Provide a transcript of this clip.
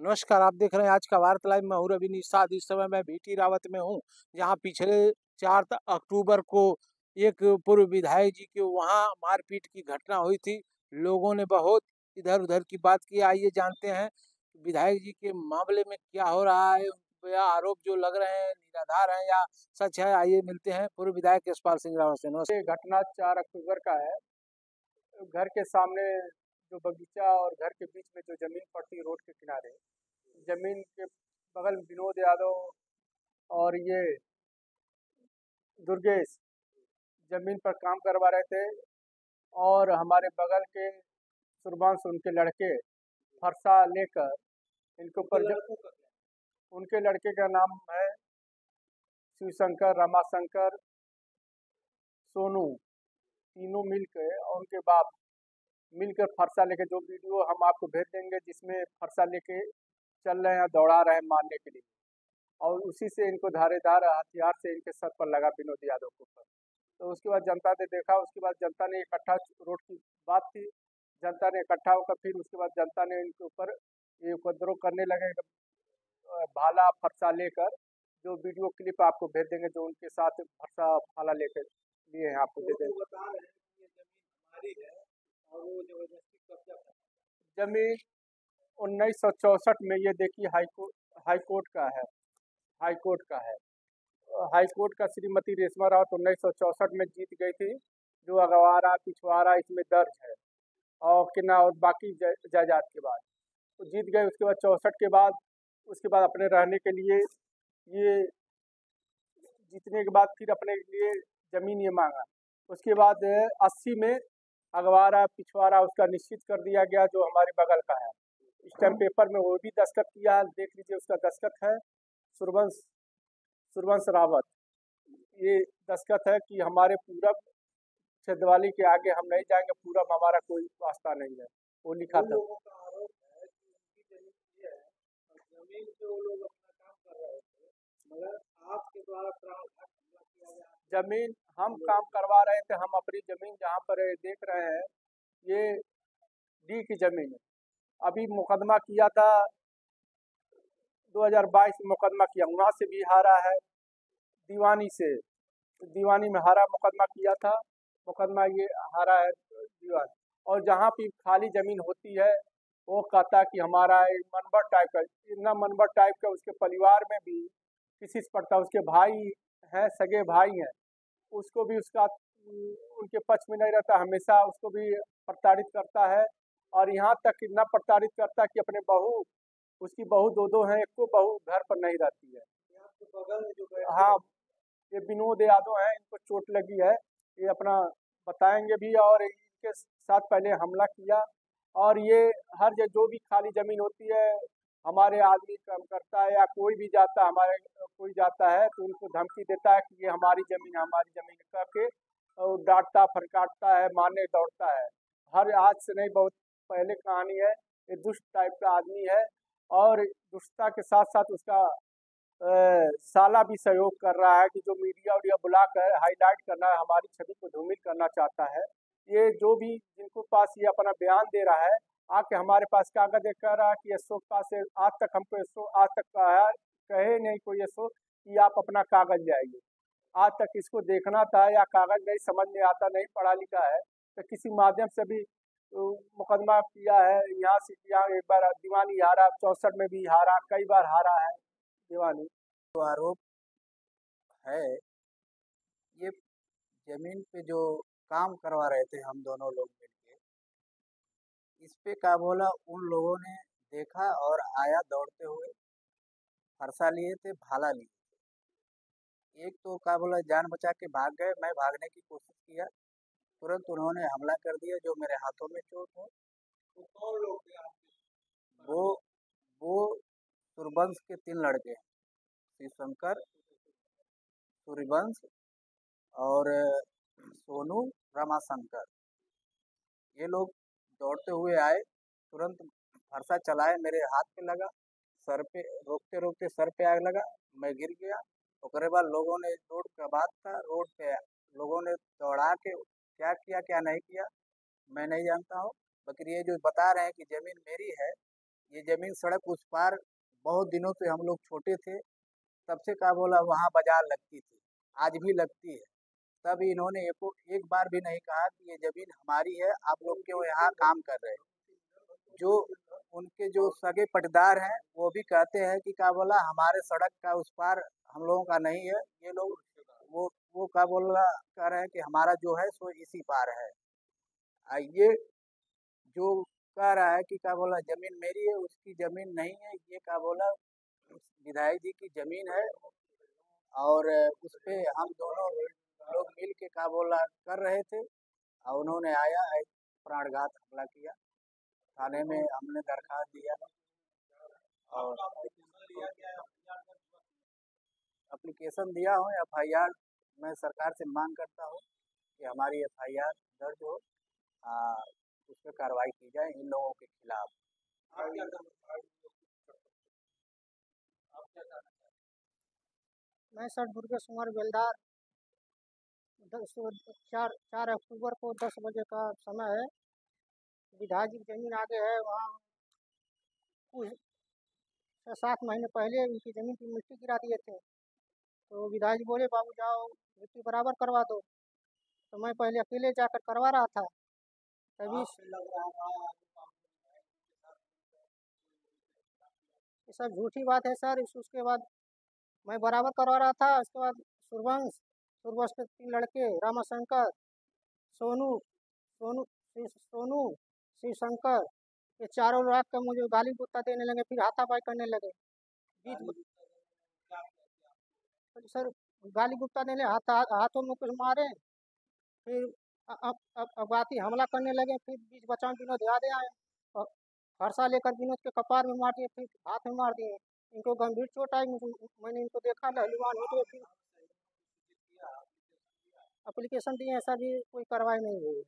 नमस्कार, आप देख रहे हैं आज का भारत लाइव। मैं हूं रवि निषाद। इस समय मैं बीटी रावत में हूं, जहां पिछले 4 अक्टूबर को एक पूर्व विधायक जी के वहां मारपीट की घटना हुई थी। लोगों ने बहुत इधर-उधर की बात की। आइए जानते हैं विधायक जी के मामले में क्या हो रहा है, या आरोप जो लग रहे हैं निराधार हैं या सच है। आइए मिलते हैं पूर्व विधायक यशपाल सिंह रावत से। नमस्कार। ये घटना 4 अक्टूबर का है। घर के सामने जो बगीचा और घर के बीच में जो जमीन पड़ती है रोड के किनारे, जमीन के बगल में विनोद यादव और ये दुर्गेश जमीन पर काम करवा रहे थे। और हमारे बगल के सुरबांश उनके लड़के फरसा लेकर इनके ऊपर उनके लड़के का नाम है शिवशंकर, रमाशंकर, सोनू, तीनों मिलकर और उनके बाप मिलकर फरसा लेके, जो वीडियो हम आपको भेज देंगे जिसमें फरसा लेके चल रहे हैं, दौड़ा रहे हैं मारने के लिए। और उसी से इनको धारेदार हथियार से इनके सर पर लगा विनोद यादव के ऊपर। तो उसके बाद जनता ने देखा, उसके बाद जनता ने इकट्ठा, रोड की बात थी, जनता ने इकट्ठा होकर फिर उसके बाद जनता ने इनके ऊपर ये उपद्रव करने लगे, भाला फरसा लेकर। जो वीडियो क्लिप आपको भेज देंगे, जो उनके साथ फरसा भाला लेकर लिए हैं, आपको दे देंगे। जमीन 1964 में, ये देखिए हाईकोर्ट का है, हाईकोर्ट का है। हाईकोर्ट का श्रीमती रेशमा रावत 1964 में जीत गई थी। जो अगवारा पिछवाड़ा इसमें दर्ज है, और किना और बाकी जायदाद के बाद तो जीत गए। उसके बाद 64 के बाद, उसके बाद अपने रहने के लिए, ये जीतने के बाद फिर अपने लिए जमीन ये मांगा। उसके बाद 80 में अगवारा पिछवाड़ा उसका निश्चित कर दिया गया, जो हमारे बगल का है। स्टैम्प पेपर में वो भी दस्तखत किया है, देख लीजिए, उसका दस्तखत है। सुरवंश सुरवंश रावत, ये दस्तखत है कि हमारे पूरब छेदवाली के आगे हम नहीं जाएंगे, पूरब हमारा कोई वास्ता नहीं है, वो लिखा था। जमीन हम काम करवा रहे थे, हम अपनी जमीन जहाँ पर देख रहे हैं, ये डी की जमीन है। अभी मुकदमा किया था, 2022 में मुकदमा किया, वहाँ से भी हारा है। दीवानी से, दीवानी में हारा मुकदमा किया था, मुकदमा ये हारा है दीवानी। और जहाँ भी खाली जमीन होती है, वो कहता है कि हमारा मनबर टाइप का, इतना मनबर टाइप का। उसके परिवार में भी किसी से पड़ता है, उसके भाई हैं, सगे भाई हैं, उसको भी उसका उनके पक्ष में नहीं रहता, हमेशा उसको भी प्रताड़ित करता है। और यहाँ तक इतना प्रताड़ित करता है कि अपने बहू, उसकी बहू दो दो हैं, एक को बहू घर पर नहीं रहती है। हाँ, ये विनोद यादव हैं, इनको चोट लगी है, ये अपना बताएंगे भी। और इनके साथ पहले हमला किया, और ये हर जगह जो भी खाली जमीन होती है, हमारे आदमी काम करता है या कोई भी जाता है, हमारे कोई जाता है तो उनको धमकी देता है कि ये हमारी जमीन है, हमारी जमीन करके, और डांटता फटकारता है, मारने दौड़ता है। हर आज से नहीं, बहुत पहले कहानी है। ये दुष्ट टाइप का आदमी है, और दुष्टता के साथ साथ उसका साला भी सहयोग कर रहा है कि जो मीडिया उडिया बुलाकर हाईलाइट करना है, हमारी छवि को धूमिल करना चाहता है। ये जो भी जिनको पास ये अपना बयान दे रहा है, आके हमारे पास कागज कह रहा है कि एसओ के पास है। आज तक हमको एसओ, आज तक कहा कहे नहीं कोई एसओ कि आप अपना कागज ले आइए। आज तक इसको देखना था, या कागज नहीं समझ में आता, नहीं पढ़ा लिखा है, तो किसी माध्यम से भी मुकदमा किया है। यहाँ से यहाँ एक बार दीवानी हारा, 64 में भी हारा, कई बार हारा है दीवानी। जो आरोप है, ये जमीन पे जो काम करवा रहे थे हम दोनों लोग मिलके, इस पे क्या बोला, उन लोगों ने देखा और आया दौड़ते हुए, फरसा लिए थे, भाला लिए थे। एक तो क्या बोला, जान बचा के भाग गए। मैं भागने की कोशिश किया, तुरंत उन्होंने हमला कर दिया, जो मेरे हाथों में चोट है। तो कौन लोग थे आपके? वो वो सूर्यवंश के 3 लड़के हैं, शिवशंकर, सूर्यवंश और सोनू, रमाशंकर। ये लोग दौड़ते हुए आए, तुरंत फरसा चलाए, मेरे हाथ पे लगा, सर पे, रोकते रोकते सर पे आग लगा, मैं गिर गया। उसके बाद लोगों ने, रोड का बात था, रोड पे लोगों ने दौड़ा के क्या किया क्या नहीं किया मैं नहीं जानता हूँ। लेकिन ये जो बता रहे हैं कि जमीन मेरी है, ये जमीन सड़क उस पार बहुत दिनों से हम लोग छोटे थे तब से का बोला वहाँ बाजार लगती थी, आज भी लगती है। तब इन्होंने एक बार भी नहीं कहा कि ये जमीन हमारी है, आप लोग क्यों यहाँ काम कर रहे हैं। जो उनके जो सगे पटदार हैं वो भी कहते हैं कि का बोला हमारे सड़क का उस पार हम लोगों का नहीं है, ये लोग वो का बोला कह रहे हैं कि हमारा जो है सो इसी पार है। ये जो कह रहा है कि क्या बोला जमीन मेरी है, उसकी जमीन नहीं है, ये क्या बोला विधायक जी की जमीन है। और उस पे हम दोनों लोग मिल के क्या बोला कर रहे थे और उन्होंने आया है प्राणघात हमला किया। थाने में हमने दरखास्त दिया और एप्लीकेशन दिया हूँ। FIR मैं सरकार से मांग करता हूँ कि हमारी FIR दर्ज हो, उस पर कार्रवाई की जाए इन लोगों के खिलाफ। मैं सर दुर्गेश कुमार बेलदार 4 अक्टूबर को 10 बजे का समय है। विधायक जी की जमीन आगे है, वहाँ कुछ 6-7 महीने पहले उनकी ज़मीन की मिट्टी गिरा दिए थे। तो विधायक जी बोले बाबू जाओ मिट्टी बराबर करवा दो। तो मैं पहले अकेले जाकर करवा रहा था, तभी ये सब झूठी बात है सर। उसके बाद मैं बराबर करवा रहा था, उसके बाद सूर्यवंश के 3 लड़के रामाशंकर, सोनू सोनू सोनू शिवशंकर, ये चारों लोग आकर मुझे गाली गुस्सा देने लगे, फिर हाथापाई करने लगे। सर गाली गुस्सा देने हाथों में कुछ मारे, फिर अगवाती हमला करने लगे। फिर बीच बचाव विनोद यादव आए और फरसा लेकर विनोद के कपार में मार दिए, फिर हाथ में मार दिए। इनको गंभीर चोट आई, मैंने इनको देखा लहलुहान हो गए। फिर एप्लीकेशन दिए, ऐसा भी कोई कार्रवाई नहीं हुई।